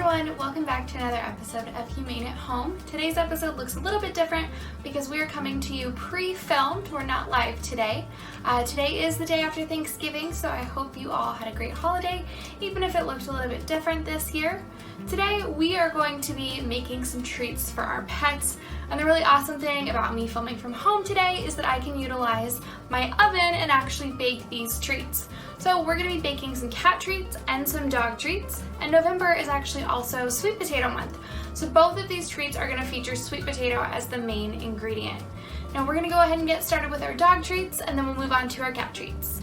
Everyone, welcome back to another episode of Humane at Home. Today's episode looks a little bit different because we are coming to you pre-filmed. We're not live today. Today is the day after Thanksgiving, so I hope you all had a great holiday, even if it looked a little bit different this year. Today we are going to be making some treats for our pets, and the really awesome thing about me filming from home today is that I can utilize my oven and actually bake these treats. So we're going to be baking some cat treats and some dog treats, and November is actually also sweet potato month. So both of these treats are going to feature sweet potato as the main ingredient. Now we're going to go ahead and get started with our dog treats, and then we'll move on to our cat treats.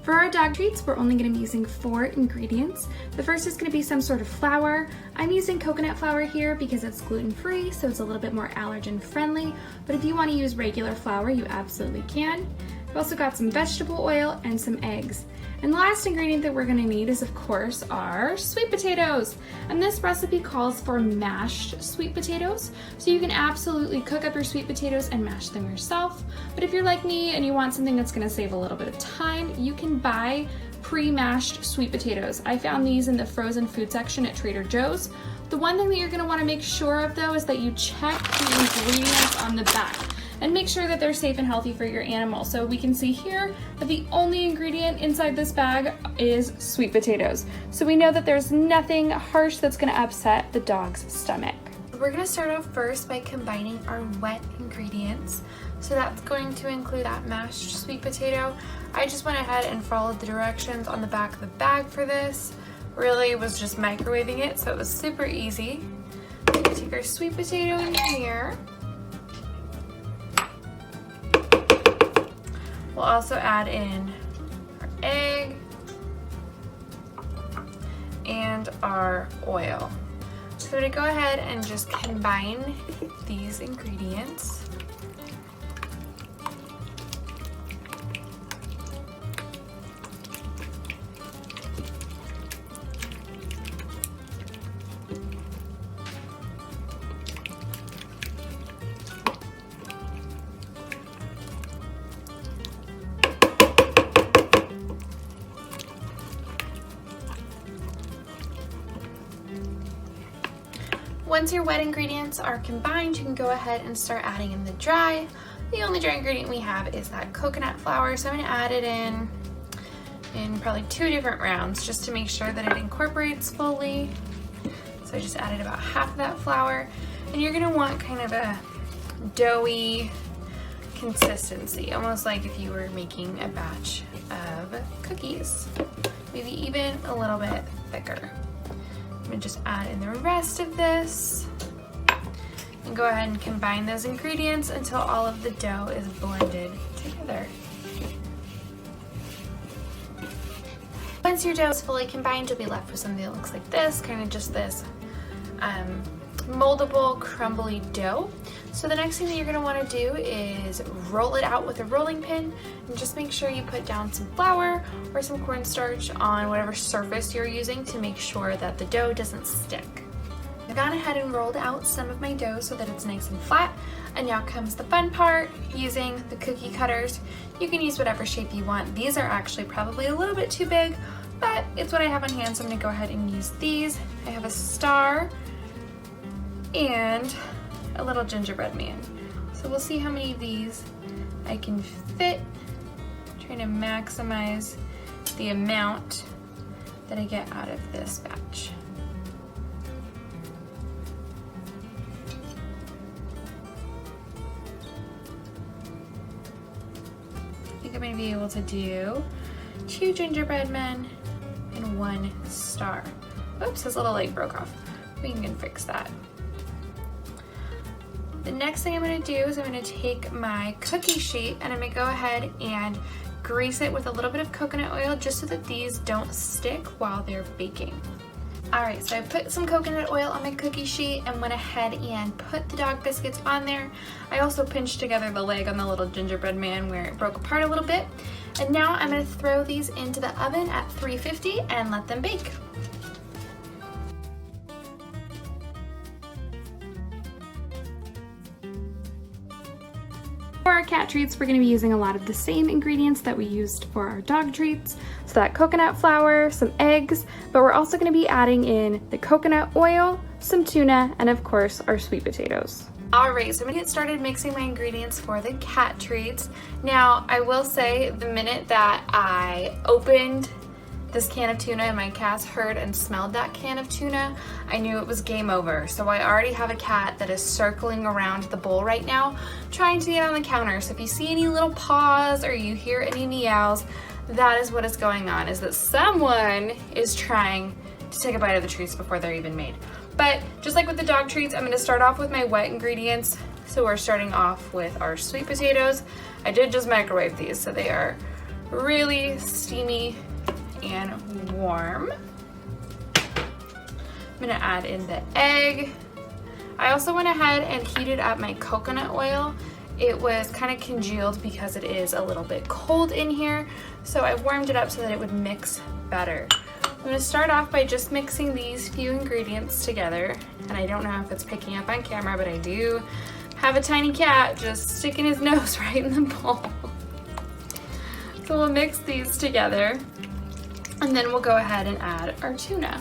For our dog treats, we're only going to be using 4 ingredients. The first is going to be some sort of flour. I'm using coconut flour here because it's gluten-free, so it's a little bit more allergen-friendly, but if you want to use regular flour, you absolutely can. I've also got some vegetable oil and some eggs. And the last ingredient that we're going to need is, of course, our sweet potatoes. And this recipe calls for mashed sweet potatoes, so you can absolutely cook up your sweet potatoes and mash them yourself. But if you're like me and you want something that's going to save a little bit of time, you can buy pre-mashed sweet potatoes. I found these in the frozen food section at Trader Joe's. The one thing that you're going to want to make sure of, though, is that you check the ingredients on the back and make sure that they're safe and healthy for your animal. So we can see here that the only ingredient inside this bag is sweet potatoes. So we know that there's nothing harsh that's going to upset the dog's stomach. We're going to start off first by combining our wet ingredients. So that's going to include that mashed sweet potato. I just went ahead and followed the directions on the back of the bag for this. Really was just microwaving it, so it was super easy. We're going to take our sweet potato in here. We'll also add in our egg and our oil. So to go ahead and just combine these ingredients. Once your wet ingredients are combined, you can go ahead and start adding in the dry. The only dry ingredient we have is that coconut flour, so I'm going to add it in probably 2 different rounds just to make sure that it incorporates fully. So I just added about half of that flour, and you're going to want kind of a doughy consistency, almost like if you were making a batch of cookies, maybe even a little bit thicker. I'm going to just add in the rest of this and go ahead and combine those ingredients until all of the dough is blended together. Once your dough is fully combined, you'll be left with something that looks like this, kind of just this moldable, crumbly dough. So the next thing that you're going to want to do is roll it out with a rolling pin, and just make sure you put down some flour or some cornstarch on whatever surface you're using to make sure that the dough doesn't stick. I've gone ahead and rolled out some of my dough so that it's nice and flat, and now comes the fun part, using the cookie cutters. You can use whatever shape you want. These are actually probably a little bit too big, but it's what I have on hand, so I'm going to go ahead and use these. I have a star and a little gingerbread man. So we'll see how many of these I can fit, trying to maximize the amount that I get out of this batch. I think I'm going to be able to do 2 gingerbread men and 1 star. Oops, his little leg broke off. We can fix that. The next thing I'm going to do is I'm going to take my cookie sheet and I'm going to go ahead and grease it with a little bit of coconut oil just so that these don't stick while they're baking. Alright, so I put some coconut oil on my cookie sheet and went ahead and put the dog biscuits on there. I also pinched together the leg on the little gingerbread man where it broke apart a little bit. And now I'm going to throw these into the oven at 350 and let them bake. For our cat treats, we're going to be using a lot of the same ingredients that we used for our dog treats. So So that coconut flour, some eggs, but we're also gonna be adding in the coconut oil, some tuna, and of course our sweet potatoes. Alright, so I'm gonna get started mixing my ingredients for the cat treats. Now, I will say the minute that I opened this can of tuna and my cats heard and smelled that can of tuna, I knew it was game over. So I already have a cat that is circling around the bowl right now, trying to get on the counter. So if you see any little paws or you hear any meows, that is what is going on, is that someone is trying to take a bite of the treats before they're even made. But just like with the dog treats, I'm gonna start off with my wet ingredients. So we're starting off with our sweet potatoes. I did just microwave these, so they are really steamy and warm. I'm gonna add in the egg. I also went ahead and heated up my coconut oil. It was kind of congealed because it is a little bit cold in here, so I warmed it up so that it would mix better. I'm gonna start off by just mixing these few ingredients together, and I don't know if it's picking up on camera, but I do have a tiny cat just sticking his nose right in the bowl. So we'll mix these together, and then we'll go ahead and add our tuna.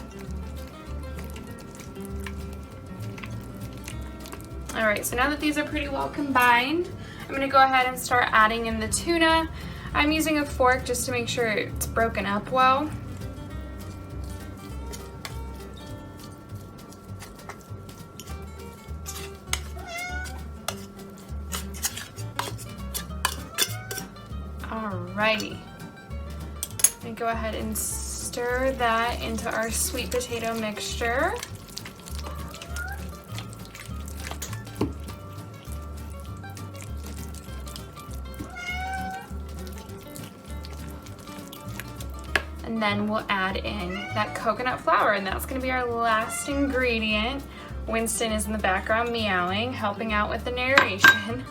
All right, so now that these are pretty well combined, I'm gonna go ahead and start adding in the tuna. I'm using a fork just to make sure it's broken up well. Alrighty. I'm gonna go ahead and stir that into our sweet potato mixture. And then we'll add in that coconut flour, and that's gonna be our last ingredient. Winston is in the background meowing, helping out with the narration.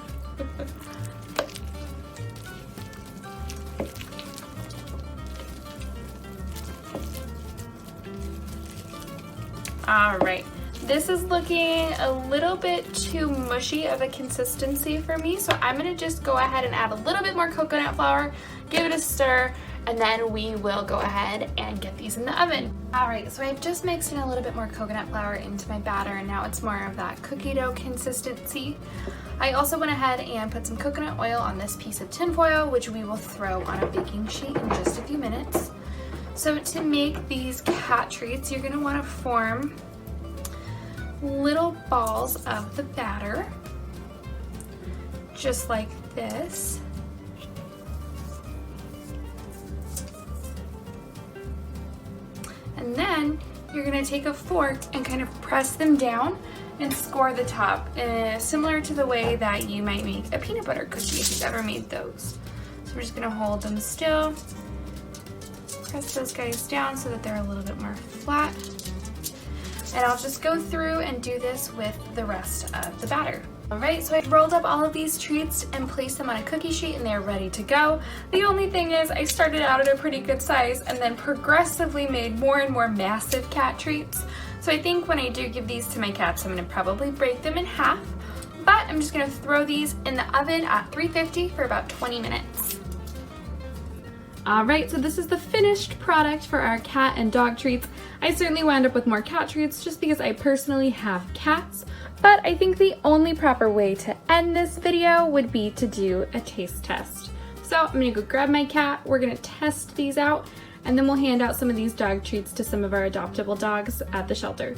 All right, this is looking a little bit too mushy of a consistency for me, so I'm gonna just go ahead and add a little bit more coconut flour, give it a stir, and then we will go ahead and get these in the oven. All right, so I've just mixed in a little bit more coconut flour into my batter, and now it's more of that cookie dough consistency. I also went ahead and put some coconut oil on this piece of tin foil, which we will throw on a baking sheet in just a few minutes. So to make these cat treats, you're gonna wanna form little balls of the batter, just like this. And then you're gonna take a fork and kind of press them down and score the top, similar to the way that you might make a peanut butter cookie if you've ever made those. So we're just gonna hold them still, press those guys down so that they're a little bit more flat. And I'll just go through and do this with the rest of the batter. All right, so I've rolled up all of these treats and placed them on a cookie sheet, and they're ready to go. The only thing is I started out at a pretty good size and then progressively made more and more massive cat treats. So I think when I do give these to my cats, I'm gonna probably break them in half, but I'm just gonna throw these in the oven at 350 for about 20 minutes. All right, so this is the finished product for our cat and dog treats. I certainly wound up with more cat treats just because I personally have cats, but I think the only proper way to end this video would be to do a taste test. So I'm gonna go grab my cat, we're gonna test these out, and then we'll hand out some of these dog treats to some of our adoptable dogs at the shelter.